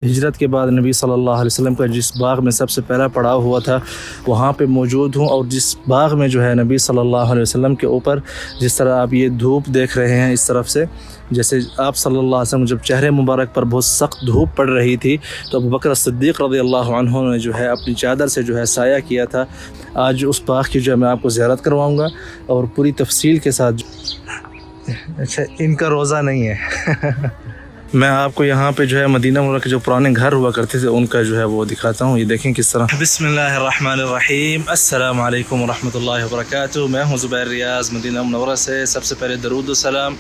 ہجرت کے بعد نبی صلی اللہ علیہ وسلم کا جس باغ میں سب سے پہلا پڑاؤ ہوا تھا وہاں پہ موجود ہوں، اور جس باغ میں جو ہے نبی صلی اللہ علیہ وسلم کے اوپر جس طرح آپ یہ دھوپ دیکھ رہے ہیں اس طرف سے، جیسے آپ صلی اللہ علیہ وسلم جب چہرے مبارک پر بہت سخت دھوپ پڑ رہی تھی تو ابوبکر صدیق رضی اللہ عنہ نے جو ہے اپنی چادر سے جو ہے سایہ کیا تھا۔ آج اس باغ کی جو ہے میں آپ کو زیارت کرواؤں گا اور پوری تفصیل کے ساتھ۔ اچھا، ان کا روزہ نہیں ہے میں آپ کو یہاں پہ جو ہے مدینہ منورہ کے جو پرانے گھر ہوا کرتے تھے ان کا جو ہے وہ دکھاتا ہوں۔ یہ دیکھیں کس طرح۔ بسم اللہ الرحمن الرحیم، السلام علیکم ورحمۃ اللہ وبرکاتہ۔ میں ہوں زبیر ریاض مدینہ منورہ سے۔ سب سے پہلے درود و سلام،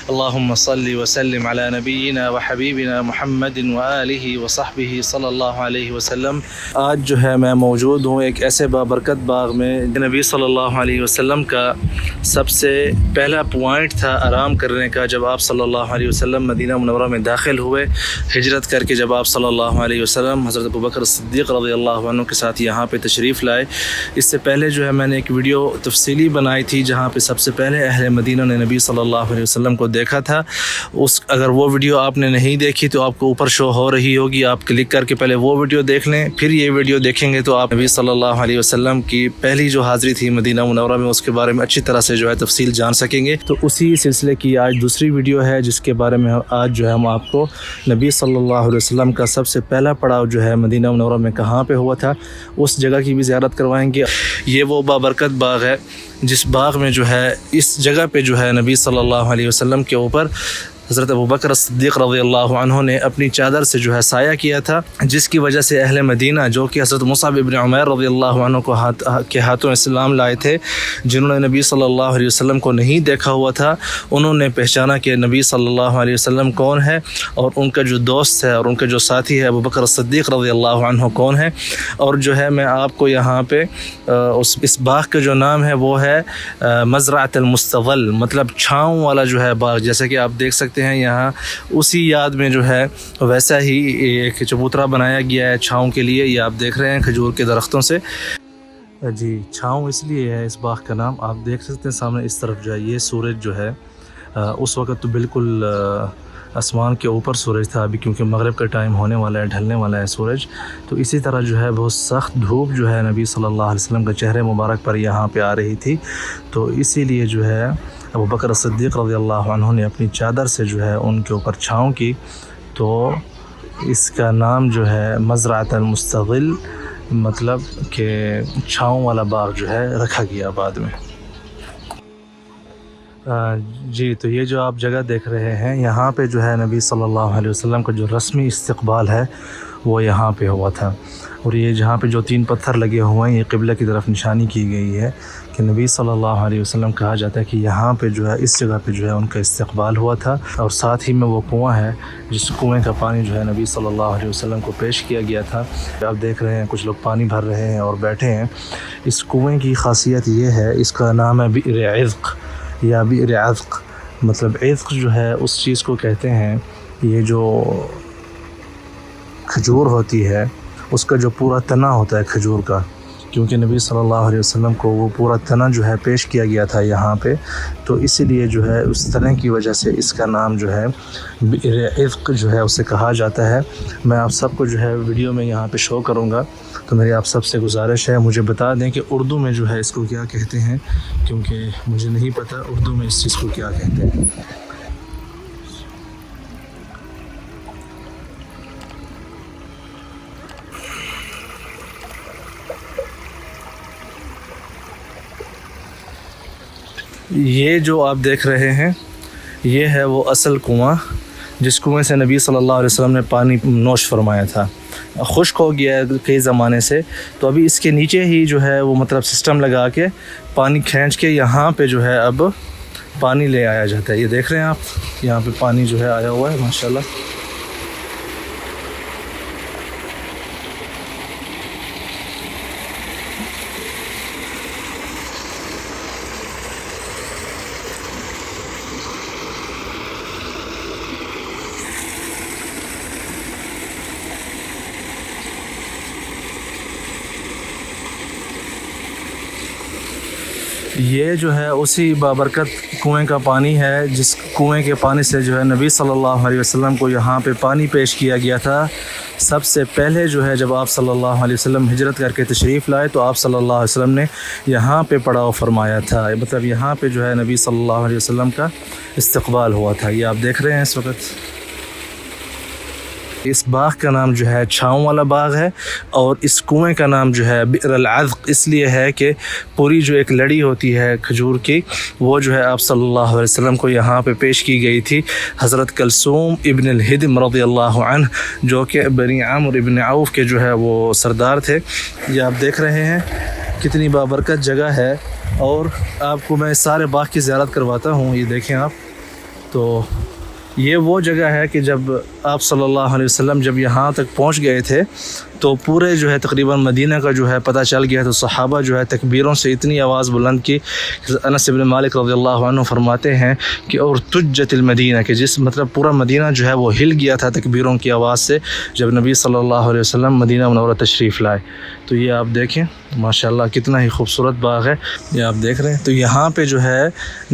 اللہم صلی وسلم علی نبینا و حبیبنا محمد وآلہ وصحبہ صلی اللہ علیہ وسلم۔ آج جو ہے میں موجود ہوں ایک ایسے بابرکت باغ میں، نبی صلی اللہ علیہ وسلم کا سب سے پہلا پوائنٹ تھا آرام کرنے کا جب آپ صلی اللہ علیہ وسلم مدینہ منورہ میں داخل ہوئے، ہجرت کر کے جب آپ صلی اللہ علیہ وسلم حضرت ابوبکر صدیق رضی اللہ عنہ کے ساتھ یہاں پہ تشریف لائے۔ اس سے پہلے جو ہے میں نے ایک ویڈیو تفصیلی بنائی تھی جہاں پہ سب سے پہلے اہل مدینہ نے نبی صلی اللہ علیہ وسلم کو دیکھا تھا۔ اگر وہ ویڈیو آپ نے نہیں دیکھی تو آپ کو اوپر شو ہو رہی ہوگی، آپ کلک کر کے پہلے وہ ویڈیو دیکھ لیں، پھر یہ ویڈیو دیکھیں گے تو آپ نبی صلی اللہ علیہ وسلم کی پہلی جو حاضری تھی مدینہ منورہ میں اس کے بارے میں اچھی طرح سے جو ہے تفصیل جان سکیں گے۔ تو اسی سلسلے کی آج دوسری ویڈیو ہے جس کے بارے میں آج جو ہے ہم آپ کو نبی صلی اللہ علیہ وسلم کا سب سے پہلا پڑاؤ جو ہے مدینہ منورہ میں کہاں پہ ہوا تھا اس جگہ کی بھی زیارت کروائیں گے۔ یہ وہ بابرکت باغ ہے جس باغ میں جو ہے اس جگہ پہ جو ہے نبی صلی اللہ علیہ وسلم کے اوپر حضرت ابوبکر صدیق رضی اللہ عنہ نے اپنی چادر سے جو ہے سایہ کیا تھا، جس کی وجہ سے اہل مدینہ جو کہ حضرت مصعب ابن عمیر رضی اللہ عنہ کے ہاتھوں اسلام لائے تھے، جنہوں نے نبی صلی اللہ علیہ وسلم کو نہیں دیکھا ہوا تھا، انہوں نے پہچانا کہ نبی صلی اللہ علیہ وسلم کون ہے اور ان کا جو دوست ہے اور ان کا جو ساتھی ہے ابوبکر صدیق رضی اللہ عنہ کون ہے۔ اور جو ہے میں آپ کو یہاں پہ اس باغ کا جو نام ہے وہ ہے مزرعۃ المستظل، مطلب چھاؤں والا جو ہے باغ، جیسا کہ آپ دیکھ سکتے ہیں یہاں اسی یاد میں جو ہے ویسا ہی ایک چبوترا بنایا گیا ہے چھاؤں کے لیے۔ یہ آپ دیکھ رہے ہیں کھجور کے درختوں سے۔ جی، چھاؤں اس لیے ہے اس باغ کا نام، آپ دیکھ سکتے ہیں سامنے اس طرف جو ہے یہ سورج جو ہے اس وقت تو بالکل آسمان کے اوپر سورج تھا، ابھی کیونکہ مغرب کا ٹائم ہونے والا ہے، ڈھلنے والا ہے سورج، تو اسی طرح جو ہے بہت سخت دھوپ جو ہے نبی صلی اللہ علیہ وسلم کے چہرے مبارک پر یہاں پہ آ رہی تھی، تو اسی لیے جو ہے ابوبکر صدیق رضی اللہ عنہ نے اپنی چادر سے جو ہے ان کے اوپر چھاؤں کی، تو اس کا نام جو ہے مزرعۃ المستظل، مطلب کہ چھاؤں والا باغ جو ہے رکھا گیا بعد میں۔ جی، تو یہ جو آپ جگہ دیکھ رہے ہیں یہاں پہ جو ہے نبی صلی اللہ علیہ وسلم کا جو رسمی استقبال ہے وہ یہاں پہ ہوا تھا، اور یہ جہاں پہ جو 3 پتھر لگے ہوئے ہیں یہ قبلہ کی طرف نشانی کی گئی ہے کہ نبی صلی اللہ علیہ وسلم کہا جاتا ہے کہ یہاں پہ جو ہے اس جگہ پہ جو ہے ان کا استقبال ہوا تھا، اور ساتھ ہی میں وہ کنواں ہے جس کنویں کا پانی جو ہے نبی صلی اللہ علیہ وسلم کو پیش کیا گیا تھا۔ آپ دیکھ رہے ہیں کچھ لوگ پانی بھر رہے ہیں اور بیٹھے ہیں۔ اس کنویں کی خاصیت یہ ہے، اس کا نام ہے بئر عذق یا بئر عذق، مطلب عذق جو ہے اس چیز کو کہتے ہیں، یہ جو کھجور ہوتی ہے اس کا جو پورا تنا ہوتا ہے کھجور کا، کیونکہ نبی صلی اللہ علیہ وسلم کو وہ پورا تنا جو ہے پیش کیا گیا تھا یہاں پہ، تو اسی لیے جو ہے اس تنے کی وجہ سے اس کا نام جو ہے بئر عذق جو ہے اسے کہا جاتا ہے۔ میں آپ سب کو جو ہے ویڈیو میں یہاں پہ شو کروں گا، تو میری آپ سب سے گزارش ہے مجھے بتا دیں کہ اردو میں جو ہے اس کو کیا کہتے ہیں، کیونکہ مجھے نہیں پتہ اردو میں اس چیز کو کیا کہتے ہیں۔ یہ جو آپ دیکھ رہے ہیں یہ ہے وہ اصل کنواں جس کنویں سے نبی صلی اللہ علیہ وسلم نے پانی نوش فرمایا تھا۔ خشک ہو گیا ہے کئی زمانے سے، تو ابھی اس کے نیچے ہی جو ہے وہ مطلب سسٹم لگا کے پانی کھینچ کے یہاں پہ جو ہے اب پانی لے آیا جاتا ہے۔ یہ دیکھ رہے ہیں آپ یہاں پہ پانی جو ہے آیا ہوا ہے ماشاءاللہ۔ یہ جو ہے اسی بابرکت کنویں کا پانی ہے جس کنویں کے پانی سے جو ہے نبی صلی اللہ علیہ وسلم کو یہاں پہ پانی پیش کیا گیا تھا سب سے پہلے جو ہے جب آپ صلی اللہ علیہ وسلم ہجرت کر کے تشریف لائے تو آپ صلی اللہ علیہ وسلم نے یہاں پہ پڑاؤ فرمایا تھا، مطلب یہاں پہ جو ہے نبی صلی اللہ علیہ وسلم کا استقبال ہوا تھا۔ یہ آپ دیکھ رہے ہیں اس وقت۔ اس باغ کا نام جو ہے چھاؤں والا باغ ہے، اور اس کنویں کا نام جو ہے بئر العذق اس لیے ہے کہ پوری جو ایک لڑی ہوتی ہے کھجور کی، وہ جو ہے آپ صلی اللہ علیہ وسلم کو یہاں پہ پیش کی گئی تھی۔ حضرت کلثوم ابن الہدم رضی اللہ عنہ جو کہ بنی عامر ابن عوف کے جو ہے وہ سردار تھے۔ یہ آپ دیکھ رہے ہیں کتنی بابرکت جگہ ہے، اور آپ کو میں سارے باغ کی زیارت کرواتا ہوں۔ یہ دیکھیں آپ، تو یہ وہ جگہ ہے کہ جب آپ صلی اللہ علیہ وسلم جب یہاں تک پہنچ گئے تھے تو پورے جو ہے تقریباً مدینہ کا جو ہے پتہ چل گیا، تو صحابہ جو ہے تکبیروں سے اتنی آواز بلند کی۔ انس بن مالک رضی اللہ عنہ فرماتے ہیں کہ اور تجت المدینہ، کہ جس مطلب پورا مدینہ جو ہے وہ ہل گیا تھا تکبیروں کی آواز سے جب نبی صلی اللہ علیہ وسلم مدینہ منورہ تشریف لائے۔ تو یہ آپ دیکھیں ماشاءاللہ کتنا ہی خوبصورت باغ ہے، یہ آپ دیکھ رہے ہیں۔ تو یہاں پہ جو ہے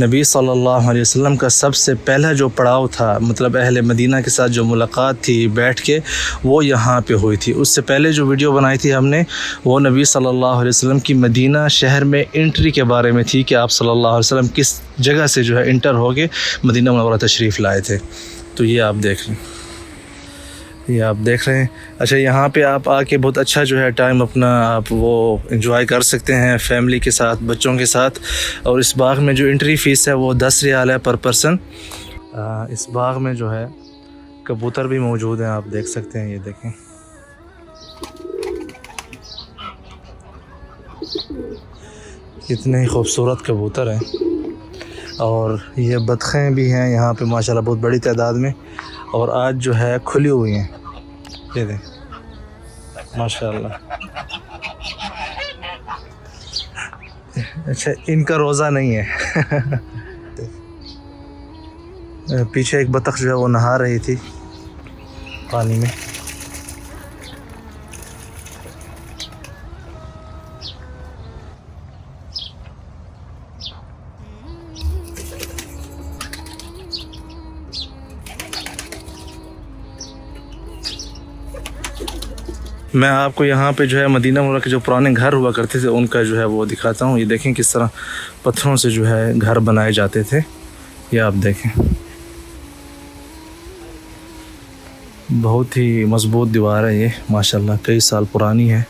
نبی صلی اللہ علیہ وسلم کا سب سے پہلا جو پڑاؤ تھا، مطلب اہل مدینہ کے ساتھ جو ملاقات تھی بیٹھ کے، وہ یہاں پہ ہوئی تھی۔ اس سے پہلے جو ویڈیو بنائی تھی ہم نے، وہ نبی صلی اللہ علیہ وسلم کی مدینہ شہر میں انٹری کے بارے میں تھی کہ آپ صلی اللہ علیہ وسلم کس جگہ سے جو ہے انٹر ہو کے مدینہ منورہ تشریف لائے تھے۔ تو یہ آپ دیکھ رہے ہیں، یہ آپ دیکھ رہے ہیں۔ اچھا، یہاں پہ آپ آ کے بہت اچھا جو ہے ٹائم اپنا آپ وہ انجوائے کر سکتے ہیں فیملی کے ساتھ، بچوں کے ساتھ۔ اور اس باغ میں جو انٹری فیس ہے وہ 10 ریال ہے پر پرسن۔ اس باغ میں جو ہے کبوتر بھی موجود ہیں، آپ دیکھ سکتے ہیں، یہ دیکھیں کتنے ہی خوبصورت کبوتر ہیں۔ اور یہ بطخیں بھی ہیں یہاں پہ ماشاءاللہ بہت بڑی تعداد میں، اور آج جو ہے کھلی ہوئی ہیں، یہ دیکھ ماشاءاللہ۔ اچھا، ان کا روزہ نہیں ہے۔ پیچھے ایک بطخ جو ہے وہ نہا رہی تھی پانی میں۔ میں آپ کو یہاں پہ جو ہے مدینہ منورہ کے جو پرانے گھر ہوا کرتے تھے ان کا جو ہے وہ دکھاتا ہوں۔ یہ دیکھیں کس طرح پتھروں سے جو ہے گھر بنائے جاتے تھے، یہ آپ دیکھیں بہت ہی مضبوط دیوار ہے یہ ماشاءاللہ، کئی سال پرانی ہے۔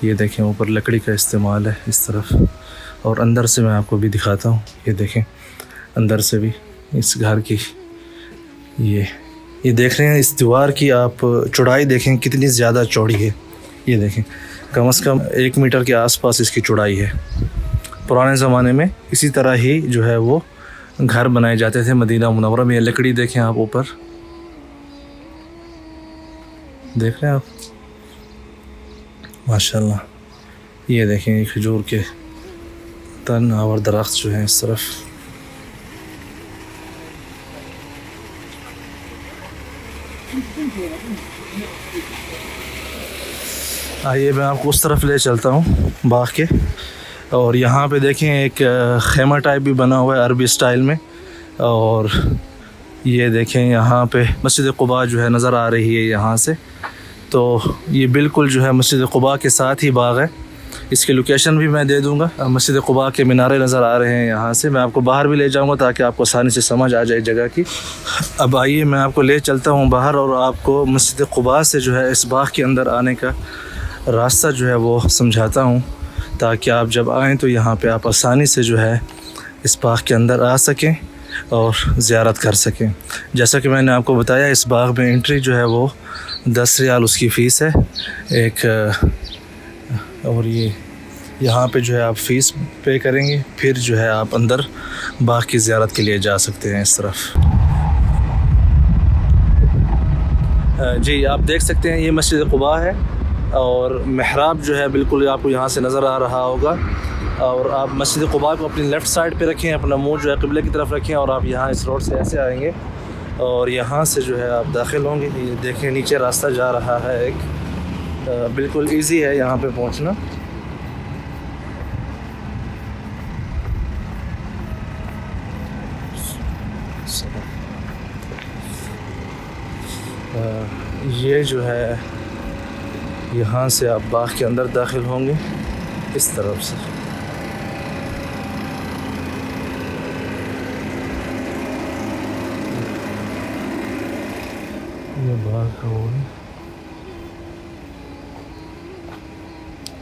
یہ دیکھیں اوپر لکڑی کا استعمال ہے اس طرف، اور اندر سے میں آپ کو بھی دکھاتا ہوں۔ یہ دیکھیں اندر سے بھی اس گھر کی یہ دیکھ رہے ہیں، اس دیوار کی آپ چوڑائی دیکھیں کتنی زیادہ چوڑی ہے۔ یہ دیکھیں کم از کم 1 میٹر کے آس پاس اس کی چوڑائی ہے۔ پرانے زمانے میں اسی طرح ہی جو ہے وہ گھر بنائے جاتے تھے مدینہ منورہ میں۔ یہ لکڑی دیکھیں آپ اوپر، دیکھ رہے ہیں آپ ماشاءاللہ۔ یہ دیکھیں یہ کھجور کے تن اور درخت جو ہیں اس طرف۔ آئیے میں آپ کو اس طرف لے چلتا ہوں باغ کے، اور یہاں پہ دیکھیں ایک خیمہ ٹائپ بھی بنا ہوا ہے عربی سٹائل میں، اور یہ دیکھیں یہاں پہ مسجد قباء جو ہے نظر آ رہی ہے یہاں سے۔ تو یہ بالکل جو ہے مسجد قباء کے ساتھ ہی باغ ہے۔ اس کی لوکیشن بھی میں دے دوں گا۔ مسجد قباء کے مینارے نظر آ رہے ہیں یہاں سے، میں آپ کو باہر بھی لے جاؤں گا تاکہ آپ کو آسانی سے سمجھ آ جائے جگہ کی۔ اب آئیے میں آپ کو لے چلتا ہوں باہر، اور آپ کو مسجد قباء سے جو ہے اس باغ کے اندر آنے کا راستہ جو ہے وہ سمجھاتا ہوں، تاکہ آپ جب آئیں تو یہاں پہ آپ آسانی سے جو ہے اس باغ کے اندر آ سکیں اور زیارت کر سکیں۔ جیسا کہ میں نے آپ کو بتایا، اس باغ میں انٹری جو ہے وہ 10 ریال اس کی فیس ہے ایک، اور یہ یہاں پہ جو ہے آپ فیس پے کریں گے، پھر جو ہے آپ اندر باغ کی زیارت کے لیے جا سکتے ہیں اس طرف۔ جی آپ دیکھ سکتے ہیں یہ مسجد قباء ہے، اور محراب جو ہے بالکل آپ کو یہاں سے نظر آ رہا ہوگا، اور آپ مسجد قباء کو اپنی لیفٹ سائڈ پہ رکھیں، اپنا منہ جو ہے قبلے کی طرف رکھیں، اور آپ یہاں اس روڈ سے ایسے آئیں گے اور یہاں سے جو ہے آپ داخل ہوں گے۔ یہ دیکھیں نیچے راستہ جا رہا ہے ایک، بالکل ایزی ہے یہاں پہ پہنچنا۔ یہ جو ہے یہاں سے آپ باغ کے اندر داخل ہوں گے اس طرف سے. یہ باغ کا وہ ہے.